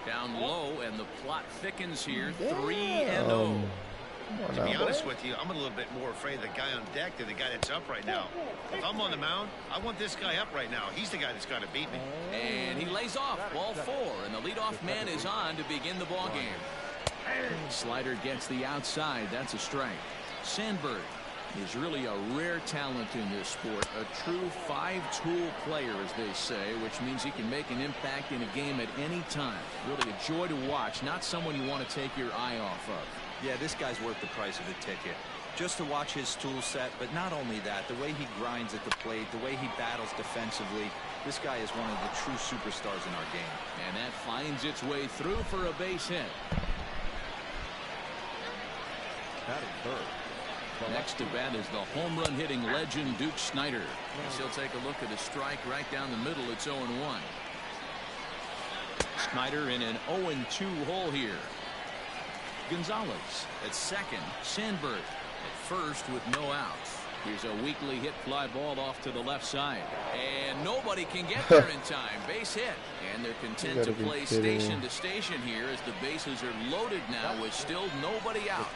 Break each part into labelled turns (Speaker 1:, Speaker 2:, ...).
Speaker 1: Down low, and the plot thickens here. 3-0.
Speaker 2: To be honest with you, I'm a little bit more afraid of the guy on deck than the guy that's up right now. If I'm on the mound, I want this guy up right now. He's the guy that's got to beat me.
Speaker 1: And he lays off. Ball 4, and the leadoff man is on to begin the ball game. Slider gets the outside. That's a strike. Sandberg is really a rare talent in this sport. A true 5-tool player, as they say, which means he can make an impact in a game at any time. Really a joy to watch. Not someone you want to take your eye off of.
Speaker 3: Yeah, this guy's worth the price of a ticket. Just to watch his tool set, but not only that, the way he grinds at the plate, the way he battles defensively, this guy is one of the true superstars in our game.
Speaker 1: And that finds its way through for a base hit. Next to bat is the home run hitting legend Duke Snider. As he'll take a look at a strike right down the middle. It's 0-1. Snider in an 0-2 hole here. Gonzalez at second. Sandberg at first with no outs. Here's a weakly hit fly ball off to the left side. And nobody can get there in time. Base hit. And they're content to play station to station here as the bases are loaded now with still nobody out.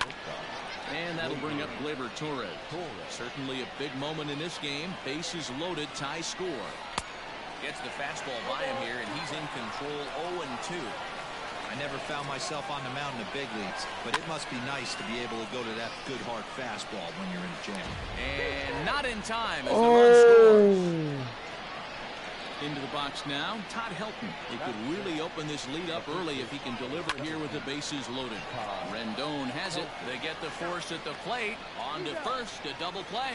Speaker 1: And that'll bring up Gleyber Torres. Certainly a big moment in this game. Bases loaded, tie score. Gets the fastball by him here, and he's in control. 0-2.
Speaker 3: I never found myself on the mound in the big leagues, but it must be nice to be able to go to that good hard fastball when you're in the jam.
Speaker 1: And not in time as the run scores. Into the box now, Todd Helton. He could really open this lead up early if he can deliver here with the bases loaded. Rendon has it. They get the force at the plate. On to first, a double play.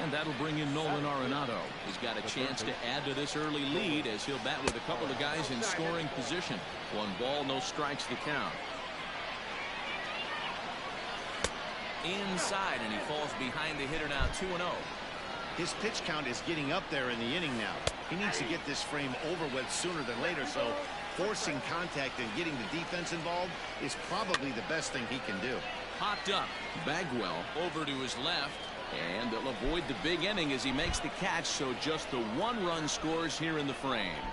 Speaker 1: And that'll bring in Nolan Arenado. He's got a chance to add to this early lead as he'll bat with a couple of guys in scoring position. 1 ball, no strikes the count. Inside, and he falls behind the hitter now. 2-0.
Speaker 2: His pitch count is getting up there in the inning now. He needs to get this frame over with sooner than later, so forcing contact and getting the defense involved is probably the best thing he can do.
Speaker 1: Popped up. Bagwell over to his left, and they'll avoid the big inning as he makes the catch, so just the 1 run scores here in the frame.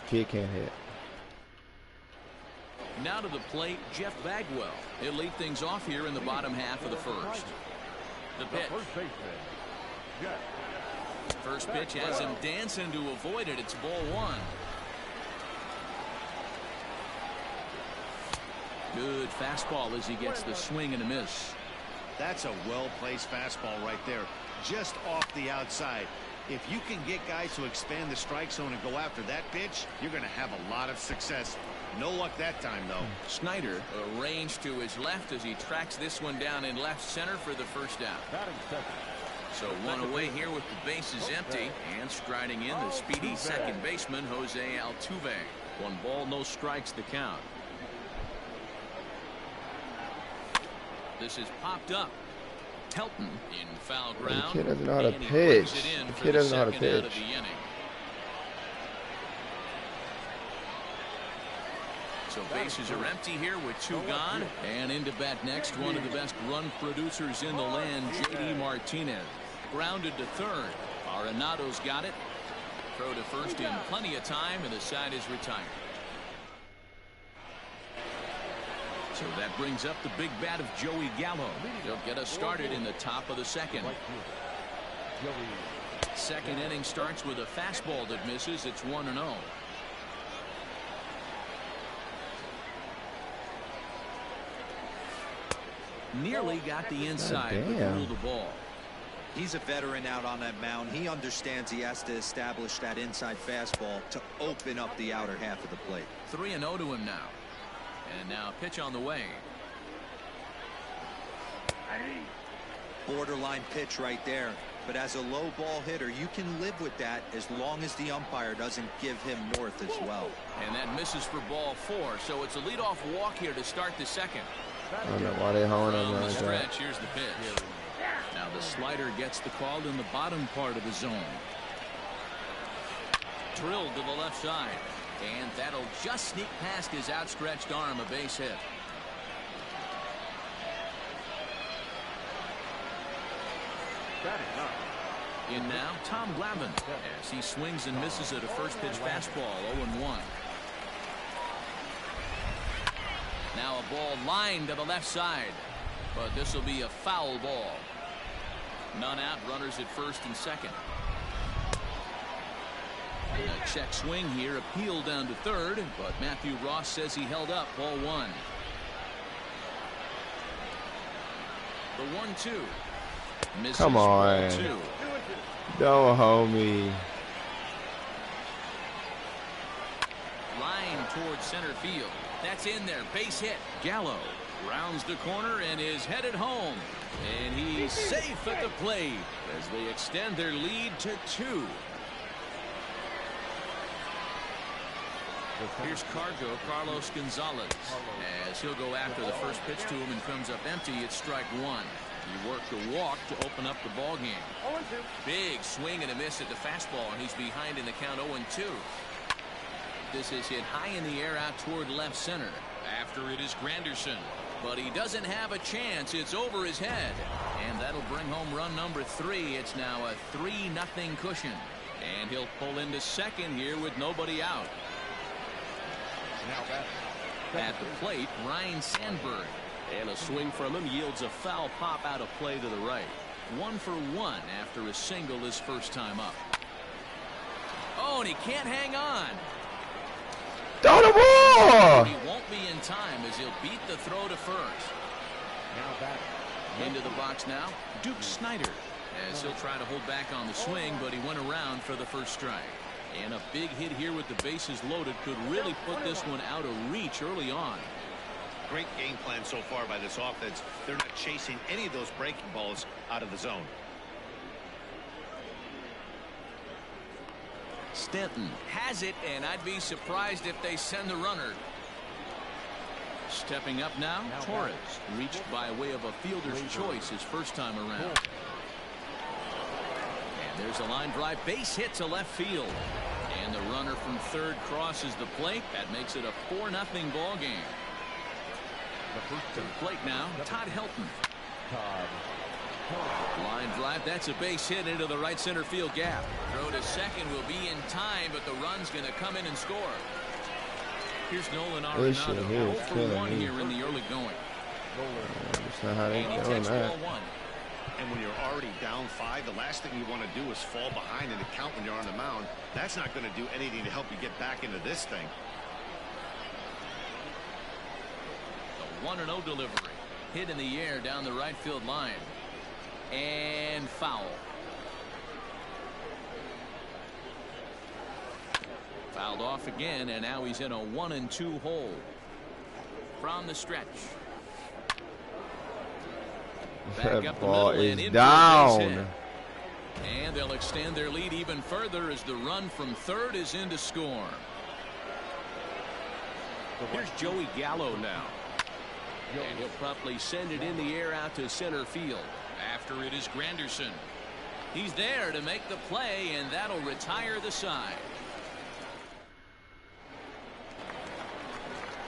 Speaker 4: Kid can't hit.
Speaker 1: Now to the plate, Jeff Bagwell. He'll lead things off here in the bottom half of the first. The pitch. First pitch has him dancing to avoid it. It's ball 1. Good fastball as he gets the swing and a miss.
Speaker 2: That's a well-placed fastball right there, just off the outside. If you can get guys to expand the strike zone and go after that pitch, you're going to have a lot of success. No luck that time, though.
Speaker 1: Snyder arranged to his left as he tracks this one down in left center for the first out. So 1 away here with the bases empty, and striding in the speedy second baseman Jose Altuve. 1 ball, no strikes the count. This is popped up. Helton in foul ground.
Speaker 4: The kid doesn't know how to pitch. The kid doesn't know how to pitch.
Speaker 1: So bases are empty here with 2 gone. And into bat next, one of the best run producers in the land, J.D. Martinez. Grounded to third. Arenado's got it. Throw to first in plenty of time, and the side is retired. So that brings up the big bat of Joey Gallo. He'll get us started in the top of the second. Second inning starts with a fastball that misses. It's 1-0. Nearly got the inside, but ruled the ball.
Speaker 3: He's a veteran out on that mound. He understands he has to establish that inside fastball to open up the outer half of the plate.
Speaker 1: 3-0 to him now. And now pitch on the way.
Speaker 3: Borderline pitch right there. But as a low ball hitter, you can live with that as long as the umpire doesn't give him north as well.
Speaker 1: And that misses for ball 4. So it's a leadoff walk here to start the second.
Speaker 4: I don't know why they holding him like that.
Speaker 1: Here's the pitch. Now the slider gets the call in the bottom part of the zone. Drilled to the left side. And that'll just sneak past his outstretched arm, a base hit. In now, Tom Glavine, as he swings and misses at a first pitch fastball, 0-1. Now a ball lined to the left side, but this will be a foul ball. None out, runners at first and second. A check swing here, appeal down to third, but Matthew Ross says he held up, ball one. The 1-2. Misses.
Speaker 4: Come on. No, homie.
Speaker 1: Line towards center field. That's in there. Base hit. Gallo rounds the corner and is headed home. And he's safe at the plate as they extend their lead to 2. Here's Carlos Gonzalez, as he'll go after the first pitch to him and comes up empty. It's strike 1. He worked a walk to open up the ball game. Big swing and a miss at the fastball, and he's behind in the count 0-2. This is hit high in the air out toward left center. After it is Granderson, but he doesn't have a chance. It's over his head, and that'll bring home run number 3. It's now a 3-0 cushion, and he'll pull into second here with nobody out. At the plate, Ryan Sandberg. And a swing from him yields a foul pop out of play to the right. 1 for 1 after a single his first time up. Oh, and he can't hang on.
Speaker 4: Throw the ball!
Speaker 1: He won't be in time as he'll beat the throw to first. Into the box now, Duke Snider, as he'll try to hold back on the swing, but he went around for the first strike. And a big hit here with the bases loaded could really put this one out of reach early on.
Speaker 2: Great game plan so far by this offense. They're not chasing any of those breaking balls out of the zone.
Speaker 1: Stanton has it, and I'd be surprised if they send the runner. Stepping up now, Torres, reached by way of a fielder's choice his first time around. And there's a line drive, base hit to left field. And the runner from third crosses the plate. That makes it a 4-0 ball game. To the plate now, Todd Helton. Line drive, that's a base hit into the right center field gap. Throw to second will be in time, but the run's going to come in and score. Here's Nolan Arenado, 0 for 1 here in the early going.
Speaker 4: That's not how they doing that.
Speaker 2: And when you're already down 5, the last thing you want to do is fall behind in the count when you're on the mound. That's not going to do anything to help you get back into this thing.
Speaker 1: The 1-0 delivery. Hit in the air down the right field line. And foul. Fouled off again, and now he's in a 1-2 hole. From the stretch. Back
Speaker 4: That
Speaker 1: up the
Speaker 4: ball
Speaker 1: middle and
Speaker 4: is
Speaker 1: into
Speaker 4: down.
Speaker 1: a base hit. And they'll extend their lead even further as the run from third is in to score. Here's Joey Gallo now. And he'll promptly send it in the air out to center field. After it is Granderson. He's there to make the play, and that'll retire the side.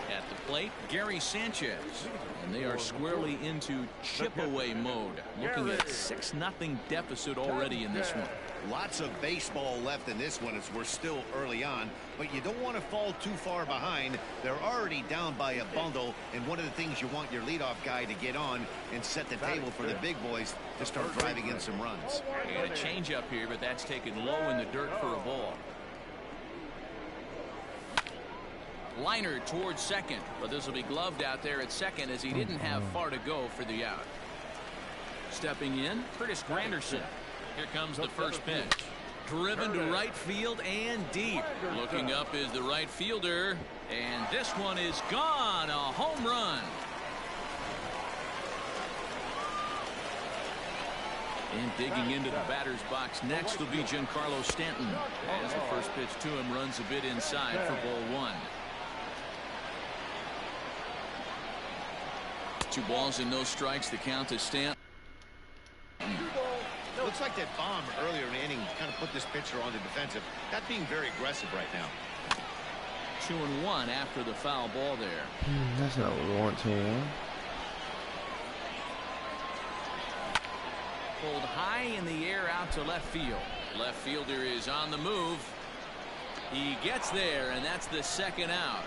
Speaker 1: At the plate, Gary Sanchez. And they are squarely into chip-away mode. Looking at 6-0 deficit already in this one.
Speaker 2: Lots of baseball left in this one as we're still early on, but you don't want to fall too far behind. They're already down by a bundle, and one of the things you want your leadoff guy to get on and set the table for the big boys to start driving in some runs.
Speaker 1: And a changeup here, but that's taken low in the dirt for a ball. Liner towards second, but this will be gloved out there at second as he didn't have far to go for the out. Stepping in, Curtis Granderson. Here comes the first pitch. Driven to right field and deep. Looking up is the right fielder, and this one is gone. A home run. And digging into the batter's box next will be Giancarlo Stanton, as the first pitch to him runs a bit inside for ball 1. 2 balls and no strikes. The count is Stanton.
Speaker 2: Looks like that bomb earlier in the inning kind of put this pitcher on the defensive. Not being very aggressive right now.
Speaker 1: 2-1 after the foul ball there.
Speaker 4: That's not what we want to.
Speaker 1: Pulled high in the air out to left field. Left fielder is on the move. He gets there, and that's the second out.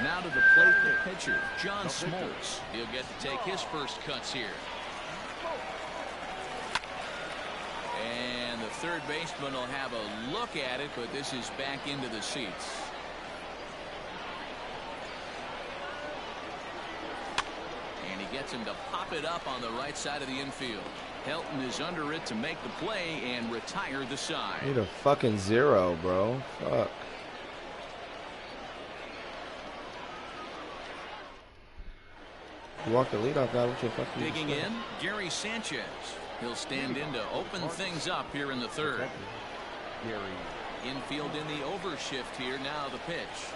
Speaker 1: Now to the plate, the pitcher, John Smoltz. He'll get to take his first cuts here. And the third baseman will have a look at it, but this is back into the seats. And he gets him to pop it up on the right side of the infield. Helton is under it to make the play and retire the side.
Speaker 4: Need a fucking 0, bro. Fuck. You walk the leadoff guy with your fucking.
Speaker 1: Digging in, Gary Sanchez. He'll stand in to open things up here in the third. Infield in the overshift here. Now the pitch.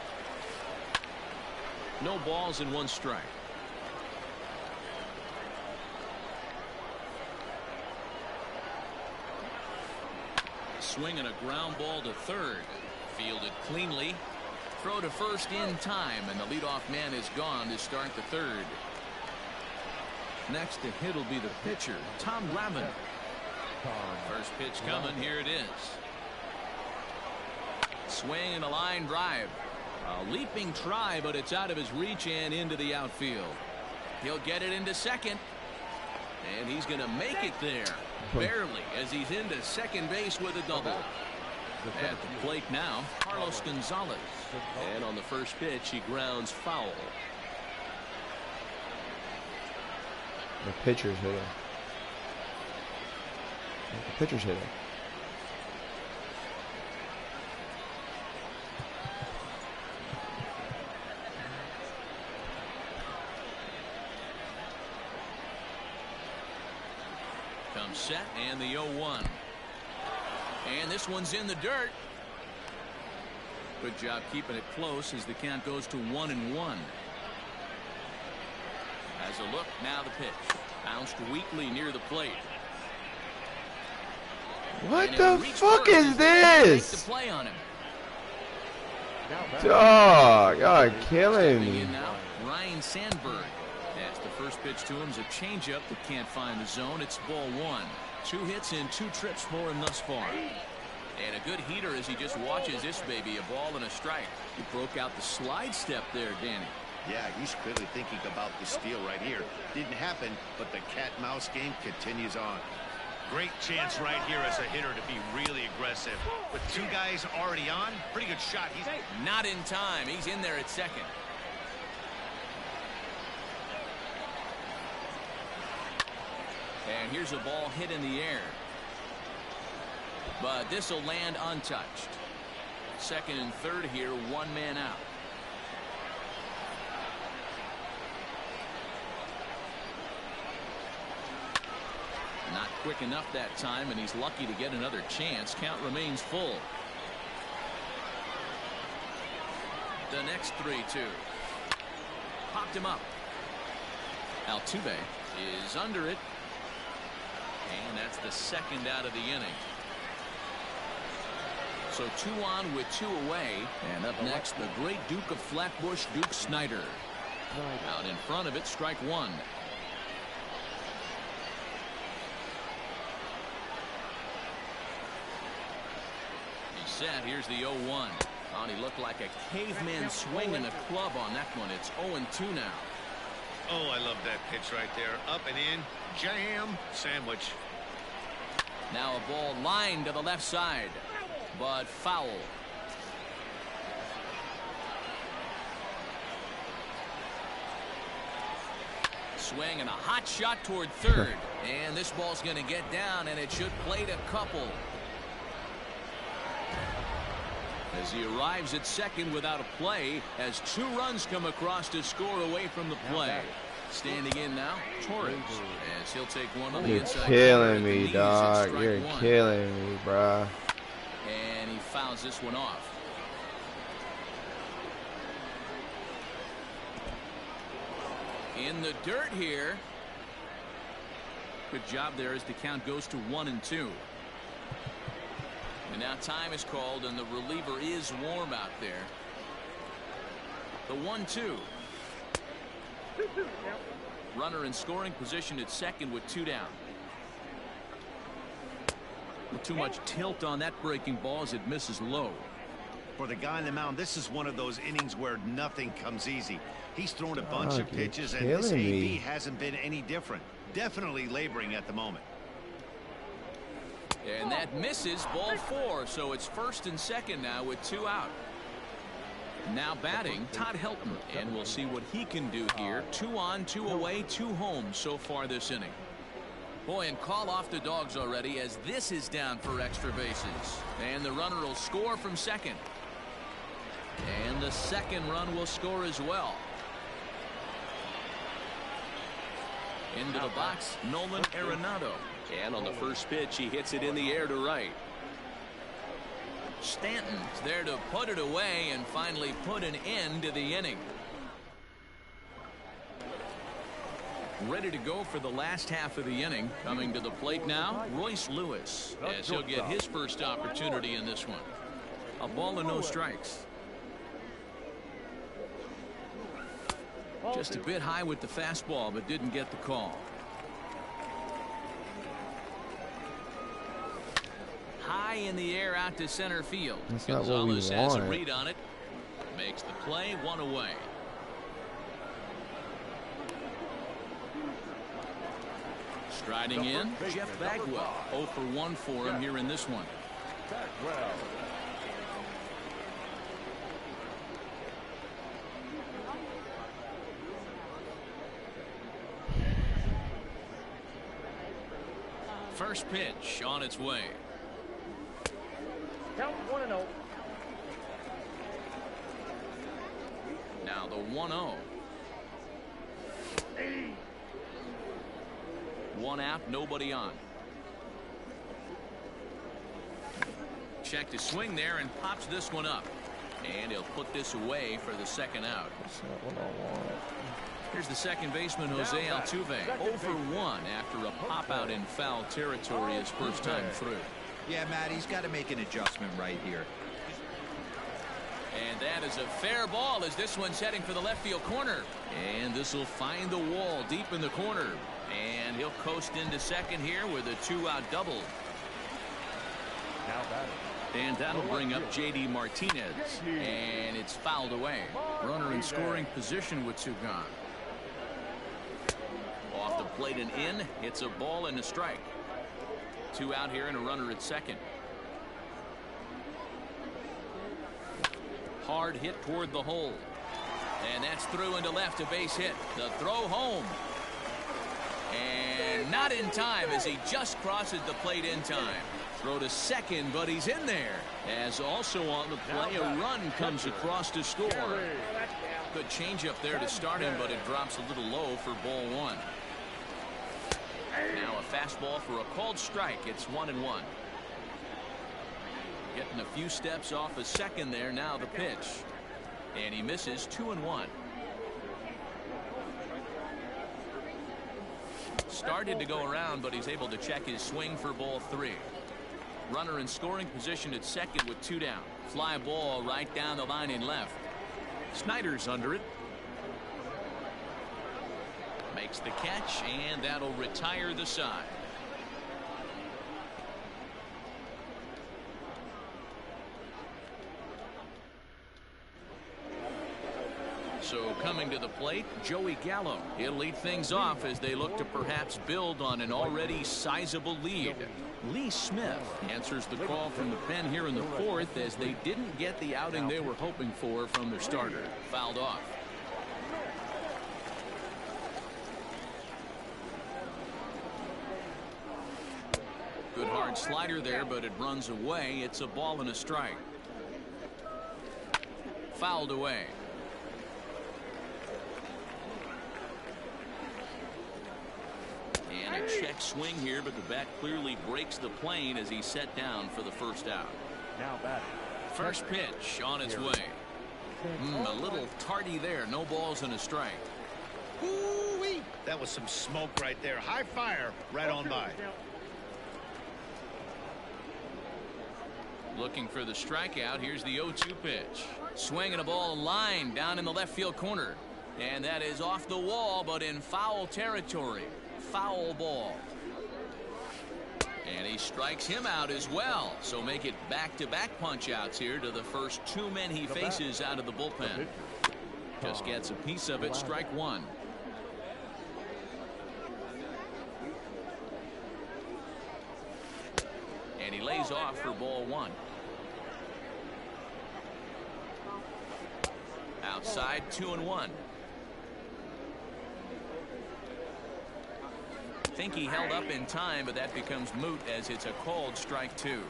Speaker 1: No balls and 1 strike. Swing and a ground ball to third. Fielded cleanly. Throw to first in time, and the leadoff man is gone to start the third. Next to hit will be the pitcher, Tom Glavine. First pitch coming. Here it is. Swing and a line drive. A leaping try, but it's out of his reach and into the outfield. He'll get it into second. And he's going to make it there. Barely, as he's into second base with a double. At the plate now, Carlos Gonzalez. And on the first pitch, he grounds foul.
Speaker 4: The pitcher's hitting. The pitcher's hitting.
Speaker 1: Comes set and the 0-1. And this one's in the dirt. Good job keeping it close as the count goes to 1-1. As a look, now the pitch. Bounced weakly near the plate.
Speaker 4: What the fuck is this?
Speaker 1: The play on him.
Speaker 4: Dog, y'all killing me.
Speaker 1: Now, Ryan Sandberg. As the first pitch to him is a changeup that can't find the zone. It's ball 1. 2 hits and 2 trips for him thus far. And a good heater as he just watches this baby. A ball and a strike. He broke out the slide step there, Danny.
Speaker 2: Yeah, he's clearly thinking about the steal right here. Didn't happen, but the cat-mouse game continues on. Great chance right here as a hitter to be really aggressive. With 2 guys already on, pretty good shot. He's
Speaker 1: not in time. He's in there at second. And here's a ball hit in the air. But this will land untouched. Second and third here, 1 man out. Not quick enough that time, and he's lucky to get another chance. Count remains full. The next 3-2. Popped him up. Altuve is under it. And that's the second out of the inning. So 2 on with 2 away. And up next, the great Duke of Flatbush, Duke Snider. Out in front of it, strike 1. Set. Here's the 0-1. And he looked like a caveman swinging a club on that one. It's 0-2 now.
Speaker 2: Oh, I love that pitch right there. Up and in. Jam. Sandwich.
Speaker 1: Now a ball lined to the left side. But foul. Swing and a hot shot toward third. And this ball's going to get down, and it should plate a couple. As he arrives at second without a play, as 2 runs come across to score away from the play. Standing in now, Torres, as he'll take one on the inside.
Speaker 4: You're killing me, dog. You're killing me, bruh.
Speaker 1: And he fouls this one off. In the dirt here. Good job there as the count goes to 1-2. And now time is called, and the reliever is warm out there. The 1-2. Runner in scoring position at second with 2 down. With too much tilt on that breaking ball as it misses low.
Speaker 2: For the guy on the mound, this is one of those innings where nothing comes easy. He's thrown a bunch of pitches, and this AB hasn't been any different. Definitely laboring at the moment.
Speaker 1: And that misses, ball 4, so it's first and second now with 2 out. Now batting, Todd Helton, and we'll see what he can do here. 2 on, 2 away, 2 home so far this inning. Boy, and call off the dogs already as this is down for extra bases. And the runner will score from second. And the second run will score as well. Into the box, Nolan Arenado. And on the first pitch, he hits it in the air to right. Stanton's there to put it away and finally put an end to the inning. Ready to go for the last half of the inning. Coming to the plate now, Royce Lewis, as he'll get his first opportunity in this one. A ball and no strikes. Just a bit high with the fastball, but didn't get the call. High in the air out to center field. Gonzalez has a read on it. Makes the play, 1 away. Striding in, Jeff Bagwell. 0 for 1 for him here in this one. First pitch on its way.
Speaker 5: Count 1-0.
Speaker 1: Now the 1-0. 1 out, nobody on. Check to swing there and pops this one up. And he'll put this away for the second out.
Speaker 4: That's not what I want.
Speaker 1: Here's the second baseman, Jose Altuve. 0 for 1 after a pop out in foul territory his first time through.
Speaker 3: Yeah, Matt, he's got to make an adjustment right here.
Speaker 1: And that is a fair ball as this one's heading for the left field corner. And this will find the wall deep in the corner. And he'll coast into second here with a 2-out double.
Speaker 5: Now batting.
Speaker 1: And that'll bring up J.D. Martinez. And it's fouled away. Runner in scoring position with 2 gone. Off the plate and in. It's a ball and a strike. 2 out here and a runner at second. Hard hit toward the hole. And that's through into left, a base hit. The throw home. And not in time as he just crosses the plate in time. Throw to second, but he's in there. As also on the play, a run comes across to score. Good changeup there to start him, but it drops a little low for ball 1. Now a fastball for a called strike. It's 1-1. Getting a few steps off a second there. Now the pitch. And he misses 2-1. Started to go around, but he's able to check his swing for ball 3. Runner in scoring position at second with 2 down. Fly ball right down the line in left. Snyder's under it. Makes the catch, and that'll retire the side. So coming to the plate, Joey Gallo. He'll lead things off as they look to perhaps build on an already sizable lead. Lee Smith answers the call from the pen here in the 4th as they didn't get the outing they were hoping for from their starter. Fouled off. Good hard slider there, but it runs away. It's a ball and a strike. Fouled away. And a check swing here, but the bat clearly breaks the plane as he's set down for the first out.
Speaker 5: Now batting.
Speaker 1: First pitch on its way. A little tardy there. No balls and a strike.
Speaker 2: Ooh-wee. That was some smoke right there. High fire right on by.
Speaker 1: Looking for the strikeout. Here's the 0-2 pitch. Swinging a ball line down in the left field corner. And that is off the wall, but in foul territory. Foul ball. And he strikes him out as well. So make it back-to-back punch-outs here to the first 2 men he faces out of the bullpen. Just gets a piece of it, strike one. And he lays off for ball one. Outside, 2-1. Think he held up in time, but that becomes moot as it's a called strike two.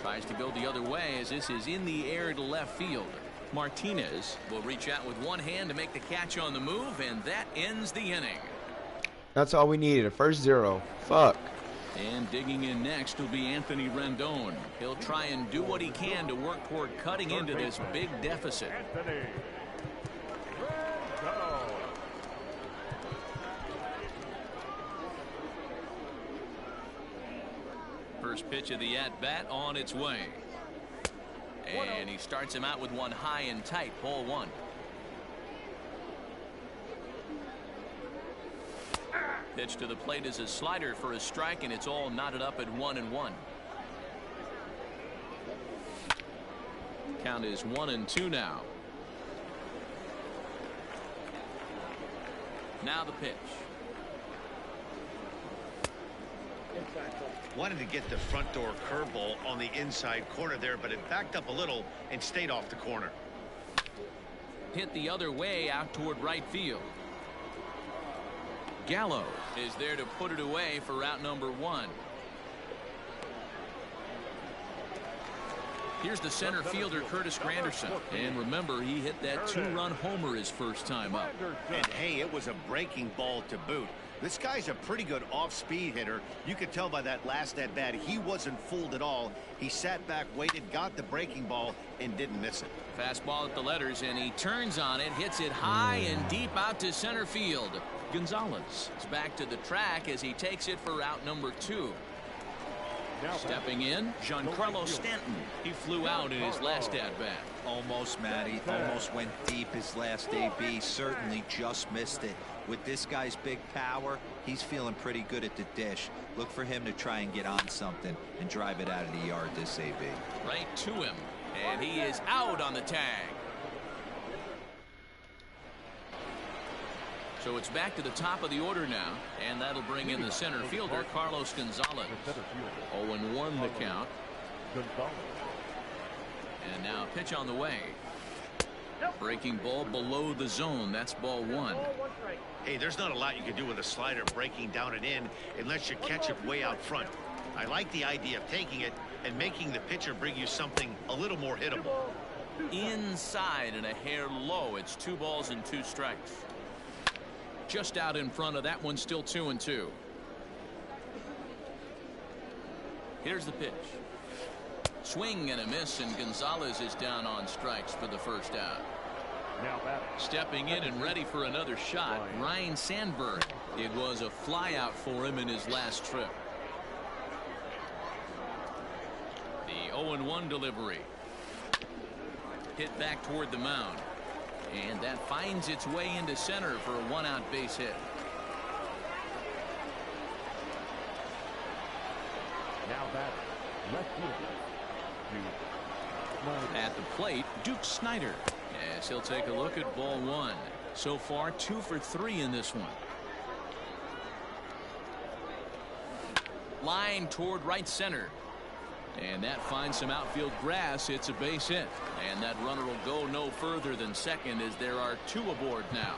Speaker 1: Tries to go the other way as this is in the air to left field. Martinez will reach out with one hand to make the catch on the move, and that ends the inning.
Speaker 4: That's all we needed, a first 0. Fuck.
Speaker 1: And digging in next will be Anthony Rendon. He'll try and do what he can to work toward cutting into this big deficit. First pitch of the at-bat on its way. And he starts him out with one high and tight, ball one. Pitch to the plate is a slider for a strike, and it's all knotted up at 1-1. Count is 1-2 now. Now the pitch.
Speaker 2: Wanted to get the front door curveball on the inside corner there, but it backed up a little and stayed off the corner.
Speaker 1: Hit the other way out toward right field. Gallo is there to put it away for route number one. Here's the center fielder, Curtis Granderson. And remember, he hit that 2-run homer his first time up.
Speaker 2: And hey, it was a breaking ball to boot. This guy's a pretty good off-speed hitter. You could tell by that last at-bat he wasn't fooled at all. He sat back, waited, got the breaking ball, and didn't miss it.
Speaker 1: Fastball at the letters, and he turns on it, hits it high and deep out to center field. Gonzalez is back to the track as he takes it for route number 2. Stepping in, Giancarlo Stanton. He flew out in his last at-bat.
Speaker 3: Almost, Matty. Almost went deep his last AB. Certainly just missed it. With this guy's big power, he's feeling pretty good at the dish. Look for him to try and get on something and drive it out of the yard this AB.
Speaker 1: Right to him, and he is out on the tag. So it's back to the top of the order now, and that'll bring in the center fielder, Carlos Gonzalez. 0-1 the count. And now a pitch on the way. Breaking ball below the zone. That's ball one.
Speaker 2: Hey, there's not a lot you can do with a slider breaking down and in unless you catch it way out front. I like the idea of taking it and making the pitcher bring you something a little more hittable.
Speaker 1: Inside and a hair low. It's 2 balls and 2 strikes. Just out in front of that one, still 2-2. Here's the pitch. Swing and a miss, and Gonzalez is down on strikes for the first out. Stepping in and ready for another shot, Ryan Sandberg. It was a flyout for him in his last trip. The 0-1 delivery. Hit back toward the mound. And that finds its way into center for a 1-out base hit.
Speaker 5: Now that left field.
Speaker 1: At the plate, Duke Snider. Yes, he'll take a look at ball one. So far, 2 for 3 in this one. Line toward right center. And that finds some outfield grass. It's a base hit. And that runner will go no further than second as there are 2 aboard now.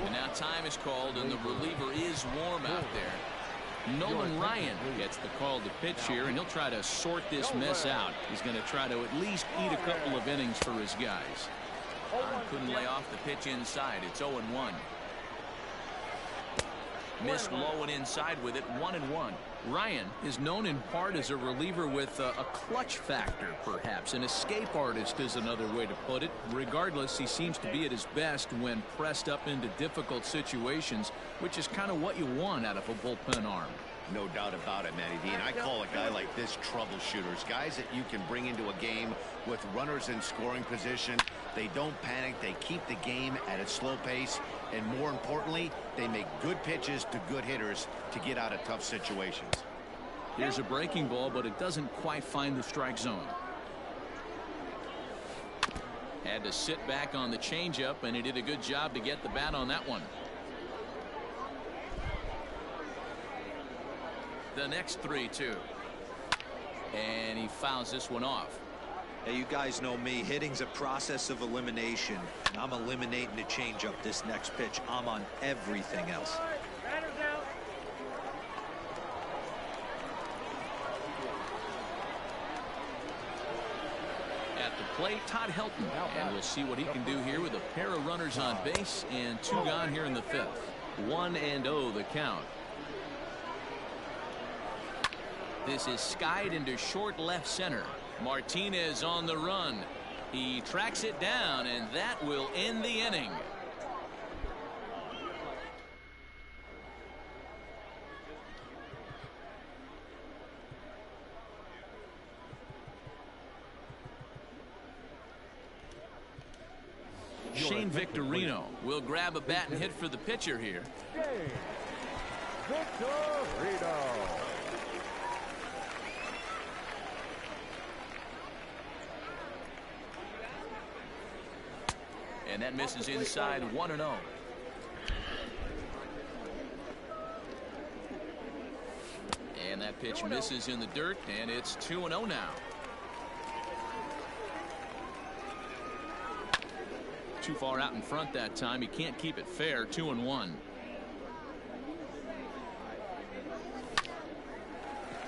Speaker 1: And now time is called and the reliever is warm out there. Nolan Ryan gets the call to pitch here, and he'll try to sort this mess out. He's going to try to at least eat a couple of innings for his guys. Couldn't lay off the pitch inside. It's 0-1. Missed low and inside with it. 1-1. Ryan is known in part as a reliever with a clutch factor, perhaps. An escape artist is another way to put it. Regardless, he seems to be at his best when pressed up into difficult situations, which is kind of what you want out of a bullpen arm.
Speaker 2: No doubt about it, Matty Dean. I call a guy like this troubleshooters. Guys that you can bring into a game with runners in scoring position. They don't panic. They keep the game at a slow pace. And more importantly, they make good pitches to good hitters to get out of tough situations.
Speaker 1: Here's a breaking ball, but it doesn't quite find the strike zone. Had to sit back on the changeup, and he did a good job to get the bat on that one. The next 3-2. And he fouls this one off.
Speaker 3: Hey, you guys know me. Hitting's a process of elimination. And I'm eliminating the changeup this next pitch. I'm on everything else.
Speaker 1: At the plate, Todd Helton. And we'll see what he can do here with a pair of runners on base and 2 gone here in the 5th. 1-0 the count. This is skied into short left center. Martinez on the run. He tracks it down, and that will end the inning. Shane Victorino will grab a bat and hit for the pitcher here.
Speaker 5: Victorino.
Speaker 1: And that misses inside. 1-0. And that pitch misses in the dirt, and it's 2-0 now. Too far out in front that time. He can't keep it fair. 2-1.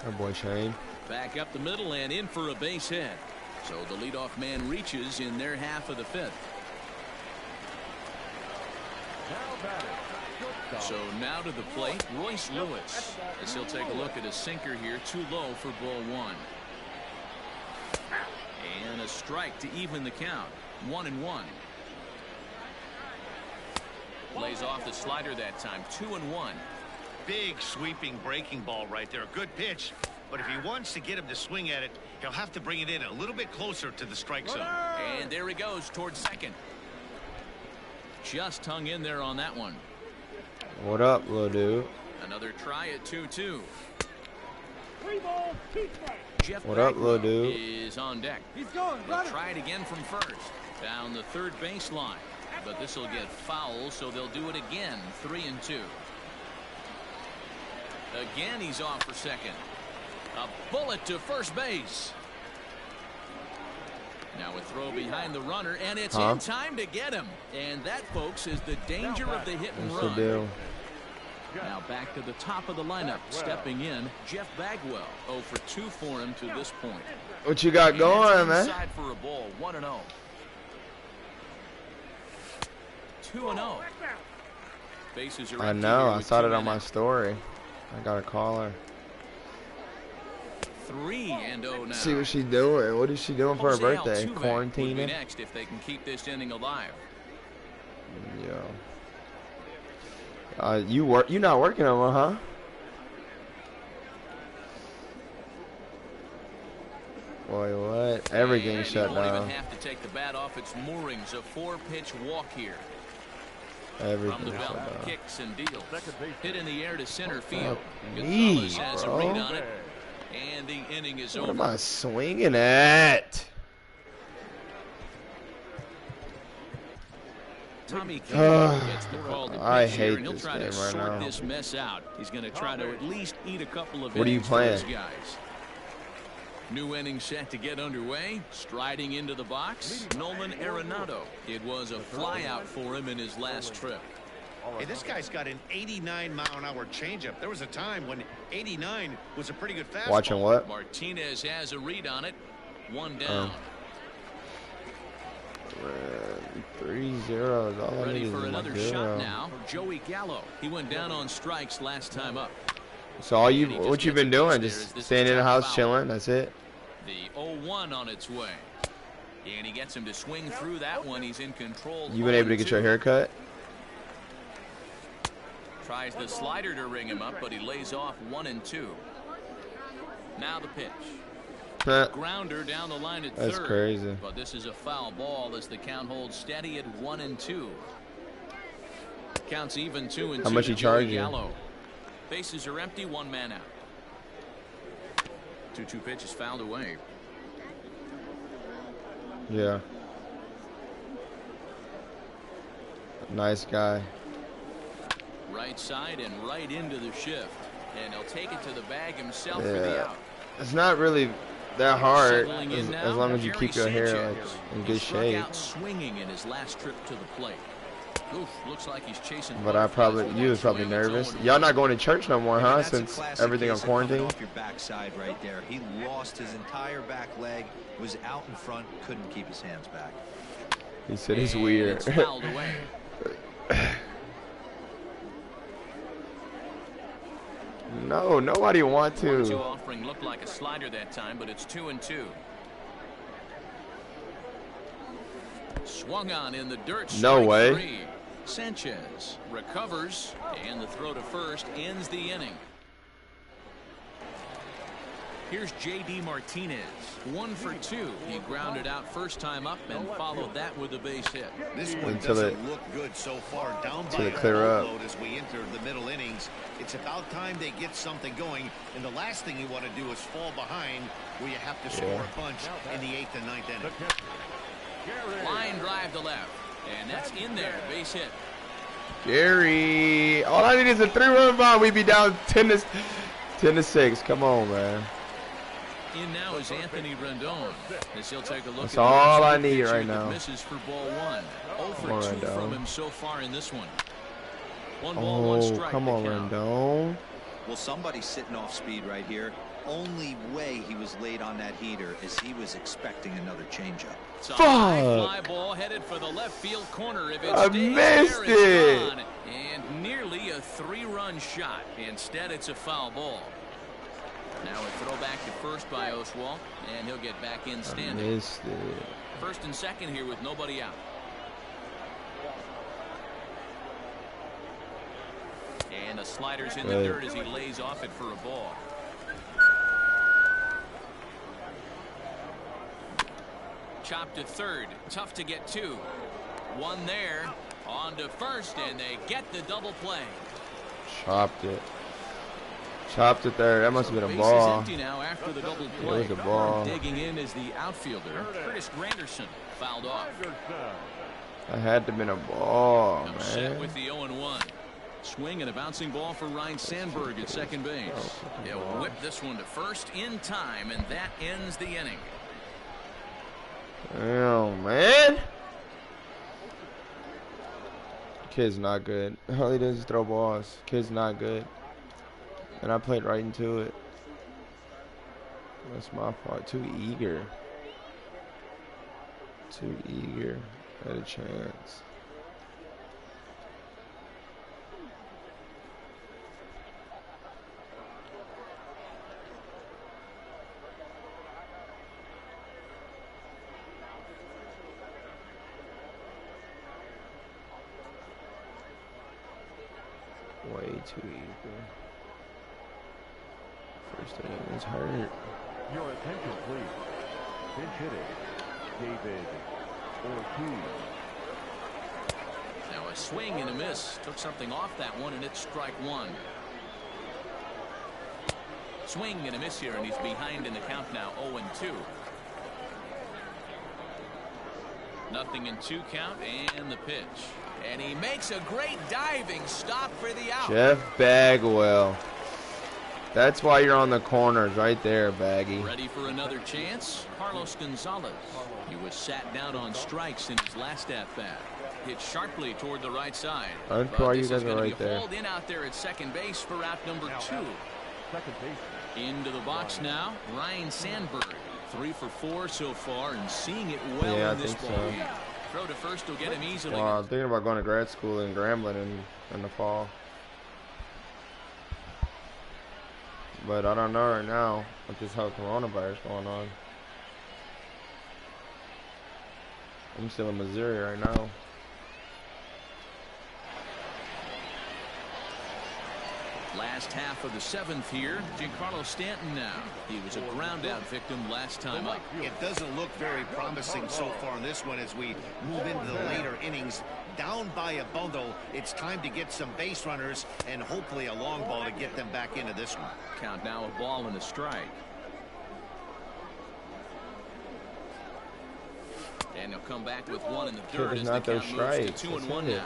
Speaker 4: Oh boy, Shane.
Speaker 1: Back up the middle and in for a base hit. So the leadoff man reaches in their half of the 5th. So now to the plate, Royce Lewis, as he'll take a look at a sinker here, too low for ball 1. And a strike to even the count. 1-1. Lays off the slider that time. 2-1.
Speaker 2: Big sweeping breaking ball right there. A good pitch. But if he wants to get him to swing at it, he'll have to bring it in a little bit closer to the strike zone.
Speaker 1: And there he goes towards second. Just hung in there on that one.
Speaker 4: What up, little dude?
Speaker 1: Another try at 2-2. Jeff
Speaker 4: What up, little dude?
Speaker 1: Is on deck. He's going. They'll try it again from first. Down the third baseline. But this will get foul, so they'll do it again. 3-2. Again, he's off for second. A bullet to first base. Now a throw behind the runner, and it's in time to get him. And that, folks, is the danger of the hit and
Speaker 4: What's
Speaker 1: run.
Speaker 4: the deal?
Speaker 1: Now back to the top of the lineup. Stepping in, Jeff Bagwell. 0 for 2 for him to this point.
Speaker 4: What you got going, man?
Speaker 1: Inside for a ball. 1-0. 2-0. Bases are
Speaker 4: I
Speaker 1: empty
Speaker 4: know.
Speaker 1: here
Speaker 4: I
Speaker 1: with
Speaker 4: saw
Speaker 1: 2
Speaker 4: it on my
Speaker 1: men.
Speaker 4: story. I got a caller.
Speaker 1: 3-0 now.
Speaker 4: See what she's doing. What is she doing for her
Speaker 1: Jose
Speaker 4: birthday?
Speaker 1: Altuve would be
Speaker 4: Quarantining?
Speaker 1: next if they can keep this inning alive.
Speaker 4: Yeah. You not working no more, huh? Boy, what? Everything's shut
Speaker 1: You won't
Speaker 4: down.
Speaker 1: even have to take the bat off its moorings. A 4-pitch walk here. From the
Speaker 4: Everything's
Speaker 1: belt,
Speaker 4: shut down.
Speaker 1: kicks and deals. Hit in the air to center field.
Speaker 4: Me,
Speaker 1: Gonzalez has a
Speaker 4: bro.
Speaker 1: read on it. And the inning is
Speaker 4: What am
Speaker 1: over.
Speaker 4: I swinging at?
Speaker 1: Tommy Kemp gets the call to
Speaker 4: I
Speaker 1: pitch here,
Speaker 4: hate
Speaker 1: and he'll
Speaker 4: this
Speaker 1: try
Speaker 4: game
Speaker 1: to
Speaker 4: right
Speaker 1: sort
Speaker 4: now.
Speaker 1: this mess out. He's going to try to at least eat a couple of
Speaker 4: What are you
Speaker 1: innings for his
Speaker 4: playing?
Speaker 1: guys. New inning set to get underway. Striding into the box, Nolan Arenado. It was a flyout for him in his last trip.
Speaker 2: Hey, this guy's got an 89-mile-an-hour changeup. There was a time when 89 was a pretty good fastball.
Speaker 4: Watching what?
Speaker 1: Martinez has a read on it. 1 down.
Speaker 4: 3-0. All I
Speaker 1: Ready
Speaker 4: need is
Speaker 1: for
Speaker 4: a
Speaker 1: another
Speaker 4: 0.
Speaker 1: shot now. Joey Gallo. He went down on strikes last time up.
Speaker 4: So all you,
Speaker 1: And he just
Speaker 4: what you
Speaker 1: gets
Speaker 4: been
Speaker 1: a
Speaker 4: doing?
Speaker 1: pitch there
Speaker 4: Just
Speaker 1: as this
Speaker 4: staying
Speaker 1: is
Speaker 4: in the
Speaker 1: out
Speaker 4: house
Speaker 1: foul.
Speaker 4: chilling? That's it.
Speaker 1: The 0-1 on its way. And he gets him to swing through that one. He's in control.
Speaker 4: You been able to get your
Speaker 1: 0-2.
Speaker 4: hair cut?
Speaker 1: Tries the slider to ring him up, but he lays off 1-2. Now the pitch. Grounder down the line at
Speaker 4: That's
Speaker 1: third.
Speaker 4: crazy.
Speaker 1: But this is a foul ball as the count holds steady at 1-2. Counts even 2-2.
Speaker 4: How much he charge you?
Speaker 1: Bases are empty, one man out. 2-2 pitch is fouled away.
Speaker 4: Yeah. Nice guy.
Speaker 1: Right side and right into the shift. And he'll take it to the bag himself for the out.
Speaker 4: It's not really that hard as long as you
Speaker 1: Gary
Speaker 4: keep your hair
Speaker 1: Sanchez.
Speaker 4: like in
Speaker 1: He
Speaker 4: good
Speaker 1: struck
Speaker 4: shape.
Speaker 1: out swinging in his last trip to the plate. Oof, looks like he's chasing.
Speaker 4: But you was probably nervous. Y'all not going to church no more, huh? Since everything on quarantine.
Speaker 3: Off your backside right there. He lost his entire back leg, was out in front, couldn't keep his hands back.
Speaker 4: He said it's weird.
Speaker 1: It's fouled away.
Speaker 4: No, nobody want to.
Speaker 1: 1-2 offering looked like a slider that time, but it's 2-2. Swung on in the dirt.
Speaker 4: No way.
Speaker 1: 3. Sanchez recovers, and the throw to first ends the inning. Here's J.D. Martinez, 1 for 2. He grounded out first time up and followed that with a base hit.
Speaker 2: This one doesn't look good so far. Down by a boatload as we enter the middle innings. It's about time they get something going, and the last thing you want to do is fall behind where you have to score a bunch in the 8th and 9th inning.
Speaker 1: Line drive to left, and that's in there. Base hit.
Speaker 4: Gary, all I need is a 3-run bomb. We'd be down 10 to 6. Come on, man.
Speaker 1: In now is Anthony Rendon, as he'll take a look.
Speaker 4: That's all I need right now.
Speaker 1: Misses for ball 1. 0 for 2
Speaker 4: Rendon.
Speaker 1: from him so far in this one. 1 ball, 1 strike.
Speaker 4: Come on, Rendon.
Speaker 3: Well, somebody's sitting off speed right here. Only way he was late on that heater is he was expecting another changeup.
Speaker 1: It's a high fly ball headed for the left field corner. If
Speaker 4: I missed
Speaker 1: there,
Speaker 4: it.
Speaker 1: it's gone. And nearly a 3-run shot. Instead, it's a foul ball. Now a throw back to first by Oswalt, and he'll get back in standing.
Speaker 4: I missed it.
Speaker 1: First and second here with nobody out. And the slider's in the dirt as he lays off it for a ball. Chopped to third. Tough to get to. 1 there. On to first, and they get the double play.
Speaker 4: Chopped it. Chopped it there. That must have been a
Speaker 1: Base
Speaker 4: ball.
Speaker 1: is empty now after the double play.
Speaker 4: It was a ball.
Speaker 1: Digging in is the outfielder, Curtis Granderson, fouled off.
Speaker 4: That had to have been a ball,
Speaker 1: Comes set
Speaker 4: man.
Speaker 1: with the 0-1. Swing and a bouncing ball for Ryan Sandberg at second base. He'll whip this one to first in time, and that ends the inning.
Speaker 4: Damn, man. Kid's not good. All he does is throw balls. Kid's not good. And I played right into it. That's my fault. Too eager. Too eager. Had a chance. Way too eager. First inning was hurt.
Speaker 5: Your attention, please. Pinch hitting, David Ortiz.
Speaker 1: Now a swing and a miss. Took something off that one, and it's strike 1. Swing and a miss here, and he's behind in the count now, 0-2. Nothing in 2 count, and the pitch. And he makes a great diving stop for the out.
Speaker 4: Jeff Bagwell. That's why you're on the corners right there, Baggy.
Speaker 1: Ready for another chance? Carlos Gonzalez. He was sat down on strikes in his last at-bat. Hit sharply toward the right side.
Speaker 4: I'm sure you guys are right there.
Speaker 1: Hauled in out there at second base for out number 2.
Speaker 5: Second base.
Speaker 1: Into the box now, Ryan Sandberg. 3 for 4 so far, and seeing it well
Speaker 4: Yeah,
Speaker 1: in this
Speaker 4: I think
Speaker 1: ball
Speaker 4: so.
Speaker 1: game. Throw to first will get him easily.
Speaker 4: Well, I'm thinking about going to grad school in Grambling in the fall. But I don't know right now with this whole coronavirus going on. I'm still in Missouri right now.
Speaker 1: Last half of the 7th here. Giancarlo Stanton now. He was a ground out victim last time up.
Speaker 2: It doesn't look very promising so far in this one as we move into the later innings. Down by a bundle, it's time to get some base runners and hopefully a long ball to get them back into this one.
Speaker 1: Count now a ball and a strike. And he'll come back with one in the third as the count moves to 2-1 now.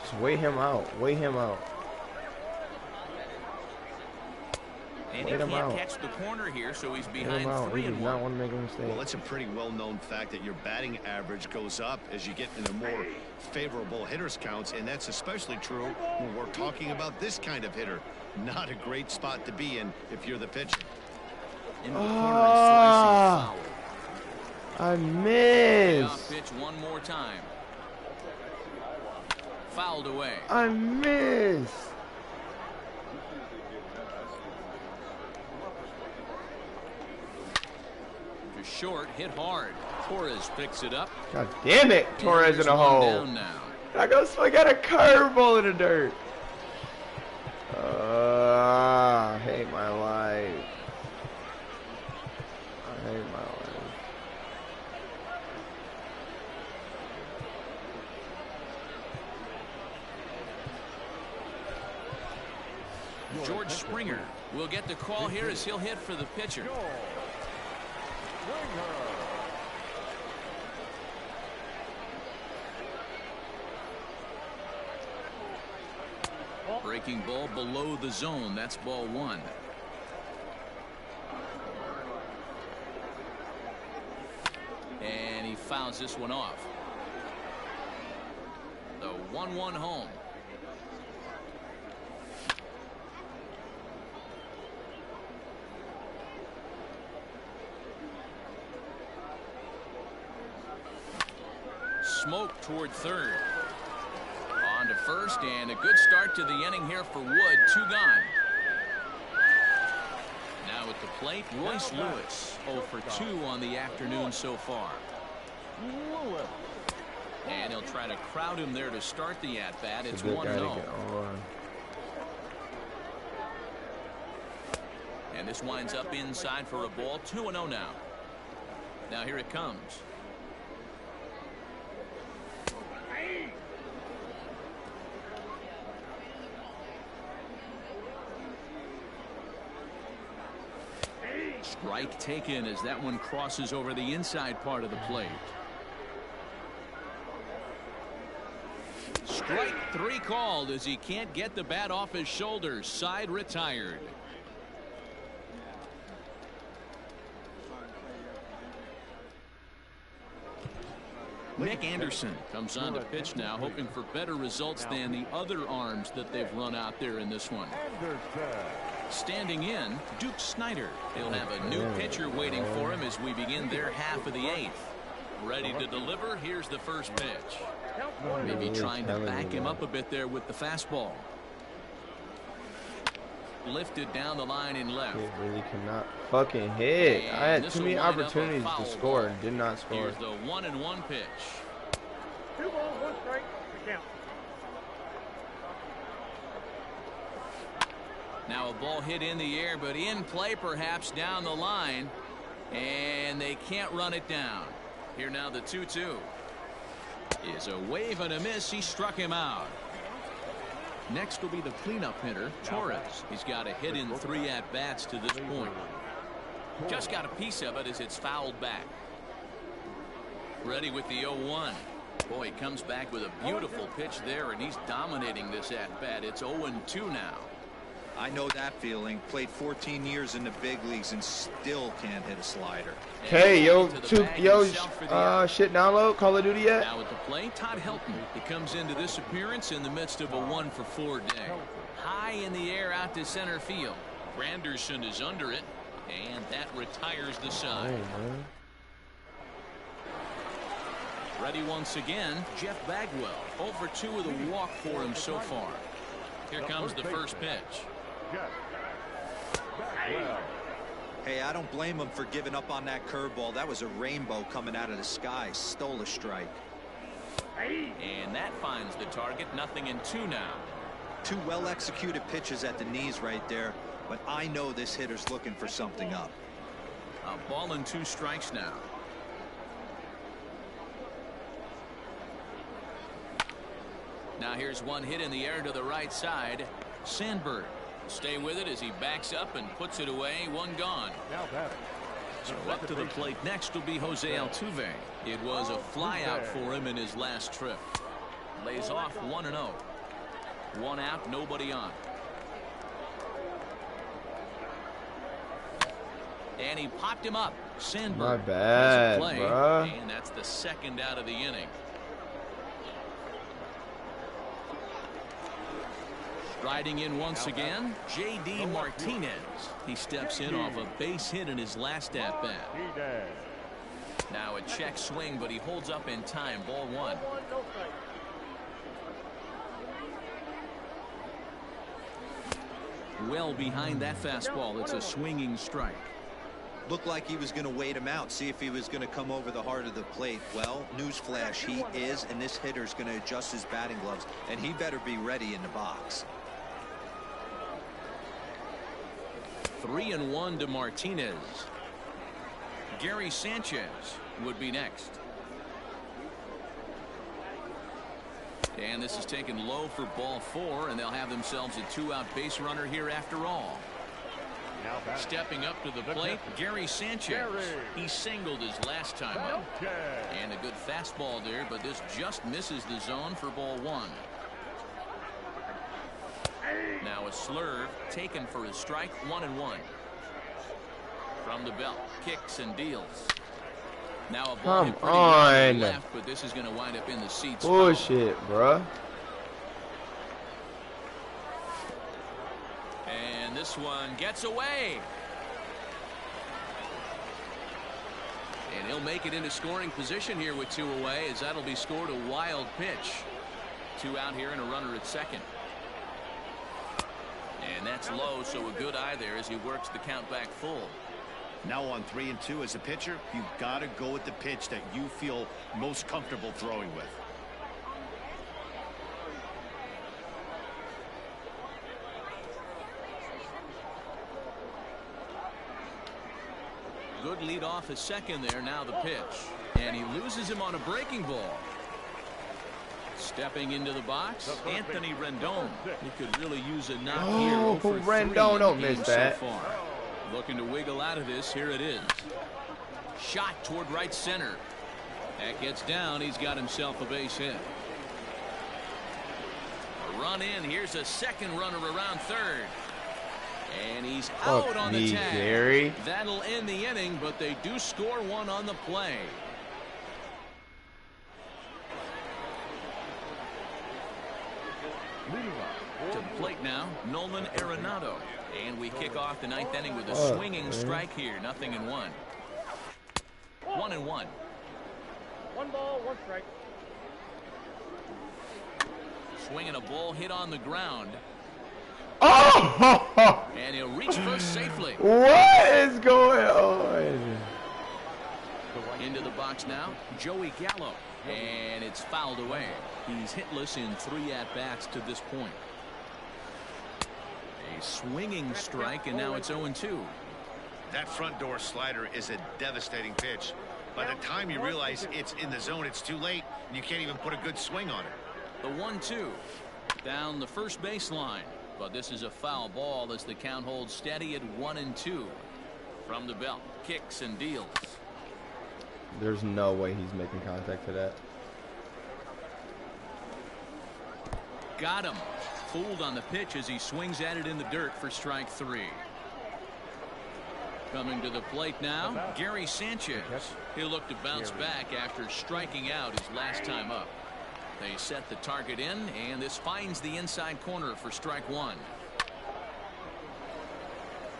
Speaker 4: Just weigh him out. Weigh him out.
Speaker 1: And he can't catch the corner here, so he's behind 3-1.
Speaker 4: He does not want to make a mistake.
Speaker 2: Well, it's a pretty well-known fact that your batting average goes up as you get into more favorable hitters counts, and that's especially true when we're talking about this kind of hitter. Not a great spot to be in if you're the pitcher.
Speaker 1: Into the corner and slicing foul.
Speaker 4: I missed.
Speaker 1: Pitch one more time. Fouled away.
Speaker 4: I missed.
Speaker 1: Short, hit hard. Torres picks it up.
Speaker 4: God damn it, Torres in a hole. I got a curveball in the dirt. I hate my life. I hate my
Speaker 1: life. George Springer will get the call here as he'll hit for the pitcher. Breaking ball below the zone. That's ball one. And he fouls this one off. The 1-1 home. Smoke toward third. On to first, and a good start to the inning here for Wood. 2 gone. Now at the plate, Royce Lewis. 0 for 2 on the afternoon so far. And he'll try to crowd him there to start the at-bat. It's 1-0. And this winds up inside for a ball. 2-0 now. Now here it comes. Strike taken as that one crosses over the inside part of the plate. Strike 3 called as he can't get the bat off his shoulders. Side retired. Nick Anderson comes on to pitch now, hoping for better results than the other arms that they've run out there in this one. Standing in, Duke Snyder. He'll have a new pitcher waiting for him as we begin their half of the 8th. Ready to deliver. Here's the first pitch. Maybe trying to back him up a bit there with the fastball. Lifted down the line in left.
Speaker 4: It really cannot fucking hit. I had too many opportunities to score and did not score.
Speaker 1: Here's the 1-1 pitch.
Speaker 5: 2 balls, 1 strike. Count.
Speaker 1: Now a ball hit in the air, but in play perhaps down the line. And they can't run it down. Here now the 2-2. Is a wave and a miss. He struck him out. Next will be the cleanup hitter, Torres. He's got a hit in 3 at-bats to this point. Just got a piece of it as it's fouled back. Ready with the 0-1. Boy, he comes back with a beautiful pitch there, and he's dominating this at-bat. It's 0-2 now.
Speaker 3: I know that feeling. Played 14 years in the big leagues and still can't hit a slider.
Speaker 4: Hey, shit download Call of Duty yet?
Speaker 1: Now at the plate, Todd Helton. He comes into this appearance in the midst of a 1-for-4 day. High in the air out to center field. Granderson is under it, and that retires the side. Ready once again, Jeff Bagwell. 0 for 2 with a walk for him so far. Here comes the first pitch.
Speaker 3: Hey, I don't blame him for giving up on that curveball. That was a rainbow coming out of the sky. Stole a strike.
Speaker 1: And that finds the target. 0-2 now.
Speaker 3: Two well-executed pitches at the knees right there, but I know this hitter's looking for something up.
Speaker 1: A ball and 2 strikes now. Now here's one hit in the air to the right side. Sandberg stay with it as he backs up and puts it away. 1 gone.
Speaker 5: Now batting.
Speaker 1: So up to the plate next will be Jose Altuve. It was a fly out for him in his last trip. Lays off 1-0. 1 out, nobody on. And he popped him up. Sandberg.
Speaker 4: My bad, bro.
Speaker 1: And that's the 2nd out of the inning. Riding in once again, J.D. Martinez. He steps in off a base hit in his last at-bat. Now a check swing, but he holds up in time. Ball 1. Well behind that fastball. It's a swinging strike.
Speaker 3: Looked like he was going to wait him out, see if he was going to come over the heart of the plate. Well, newsflash, he is, and this hitter's going to adjust his batting gloves, and he better be ready in the box.
Speaker 1: 3-1 to Martinez. Gary Sanchez would be next. And this is taken low for ball 4, and they'll have themselves a 2-out base runner here after all. Stepping up to the plate, Gary Sanchez. He singled his last time up. And a good fastball there, but this just misses the zone for ball 1. Now a slurve taken for his strike. 1-1. From the belt, kicks and deals. Now a ball hit pretty well to the left, but this is going to wind up in the seats.
Speaker 4: Bullshit, bruh.
Speaker 1: And this one gets away. And he'll make it into scoring position here with 2 away, as that'll be scored a wild pitch. 2 out here and a runner at second. And that's low, so a good eye there as he works the count back full.
Speaker 2: Now on 3-2 as a pitcher, you've got to go with the pitch that you feel most comfortable throwing with.
Speaker 1: Good lead off his second there. Now the pitch, and he loses him on a breaking ball. Stepping into the box, Anthony Rendon. He could really use a knock here.
Speaker 4: Oh, Rendon, don't miss that.
Speaker 1: So far. Looking to wiggle out of this. Here it is. Shot toward right center. That gets down. He's got himself a base hit. A run in. Here's a second runner around third. And he's out on the tag.
Speaker 4: Gary.
Speaker 1: That'll end the inning, but they do score 1 on the play. To the plate now, Nolan Arenado. And we kick off the 9th inning with a swinging strike here. 0-1. 1-1.
Speaker 5: 1 ball, 1 strike.
Speaker 1: Swinging a ball hit on the ground.
Speaker 4: Oh!
Speaker 1: And he'll reach first safely.
Speaker 4: What is going on?
Speaker 1: Into the box now, Joey Gallo. And it's fouled away. He's hitless in 3 at-bats to this point. A swinging strike, and now it's 0-2.
Speaker 2: That front door slider is a devastating pitch. By the time you realize it's in the zone, it's too late, and you can't even put a good swing on it.
Speaker 1: The 1-2 down the first baseline, but this is a foul ball as the count holds steady at 1-2. From the belt, kicks and deals.
Speaker 4: There's no way he's making contact to that.
Speaker 1: Got him. Fooled on the pitch as he swings at it in the dirt for strike 3. Coming to the plate now, Gary Sanchez. He'll look to bounce back after striking out his last time up. They set the target in, and this finds the inside corner for strike 1.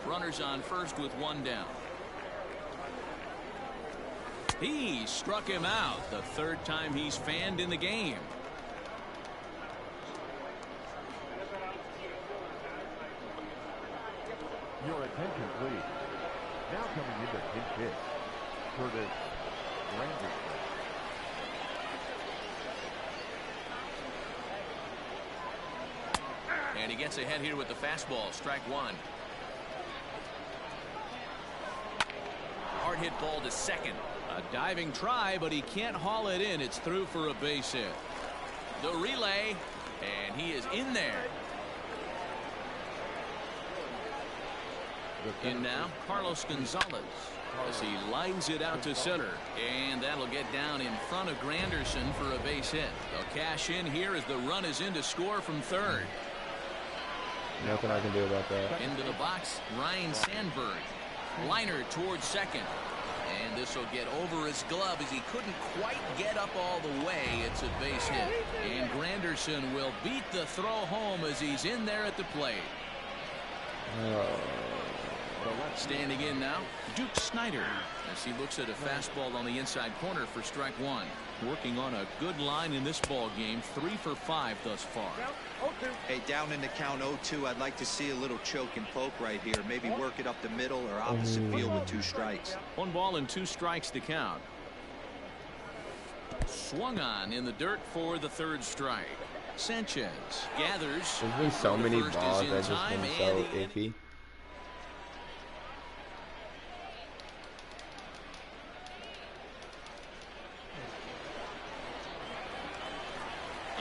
Speaker 1: Runners on first with 1 down. He struck him out, the 3rd time he's fanned in the game.
Speaker 6: Your attention, please. Now coming into pinch hit, Curtis Granderson.
Speaker 1: And he gets ahead here with the fastball. Strike one. Hard hit ball to second. A diving try, but he can't haul it in. It's through for a base hit. The relay, and he is in there. In now, Carlos Gonzalez as he lines it out to center. And that'll get down in front of Granderson for a base hit. They'll cash in here as the run is in to score from third.
Speaker 4: Nothing I can do about that.
Speaker 1: Into the box, Ryan Sandberg. Liner towards second. And this will get over his glove as he couldn't quite get up all the way. It's a base hit. And Granderson will beat the throw home as he's in there at the plate. Standing in now, Duke Snyder as he looks at a fastball on the inside corner for strike one. Working on a good line in this ball game, 3 for 5 thus far.
Speaker 3: Hey, down in the count 0-2, I'd like to see a little choke and poke right here. Maybe work it up the middle or opposite field with 2 strikes.
Speaker 1: 1 ball and 2 strikes to count. Swung on in the dirt for the third strike. Sanchez gathers.
Speaker 4: There's been so many balls that just been so iffy.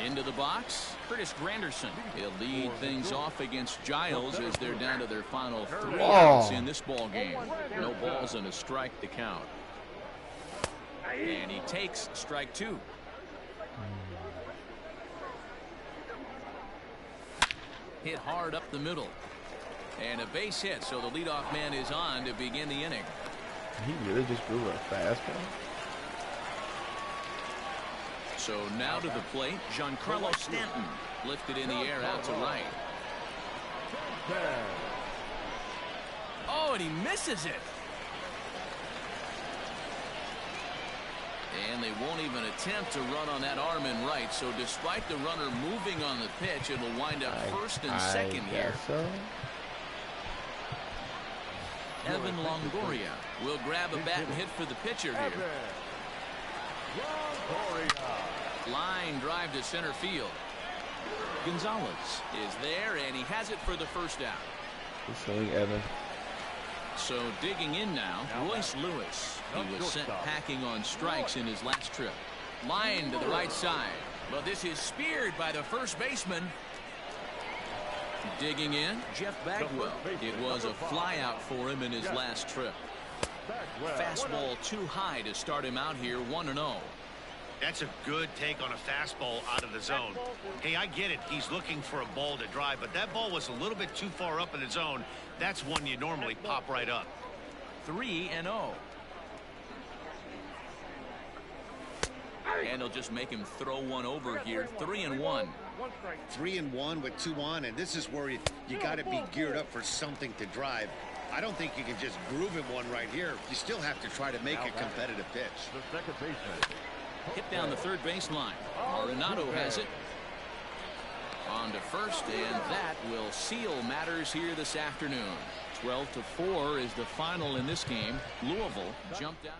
Speaker 1: Into the box, Curtis Granderson. He'll lead things off against Giles as they're down to their final 3 outs in this ball game. No balls and a strike to count. And he takes strike 2. Hit hard up the middle. And a base hit, so the leadoff man is on to begin the inning.
Speaker 4: He really just grew a fastball.
Speaker 1: So now to the plate, Giancarlo Stanton lifted in the air out to right. Oh, and he misses it. And they won't even attempt to run on that arm in right. So despite the runner moving on the pitch, it will wind up first and second here.
Speaker 4: So.
Speaker 1: Evan Longoria will grab a bat and hit for the pitcher here. Line drive to center field. Gonzalez is there, and he has it for the first out.
Speaker 4: Good swing, Evan.
Speaker 1: So digging in now, Royce Lewis. He was sent packing on strikes in his last trip. Line to the right side, but this is speared by the first baseman. Digging in, Jeff Bagwell. It was a fly out for him in his last trip. Fastball too high to start him out here, 1-0.
Speaker 2: That's a good take on a fastball out of the zone. Hey, I get it. He's looking for a ball to drive, but that ball was a little bit too far up in the zone. That's one you normally pop right up.
Speaker 1: 3-0. And he'll just make him throw one over here. 3-1.
Speaker 2: 3-1 with 2 on, and this is where you got to be geared up for something to drive. I don't think you can just groove him one right here. You still have to try to make a competitive pitch.
Speaker 6: The second baseman.
Speaker 1: Hit down the third baseline. Arenado has it. On to first, and that will seal matters here this afternoon. 12-4 is the final in this game. Louisville jumped out.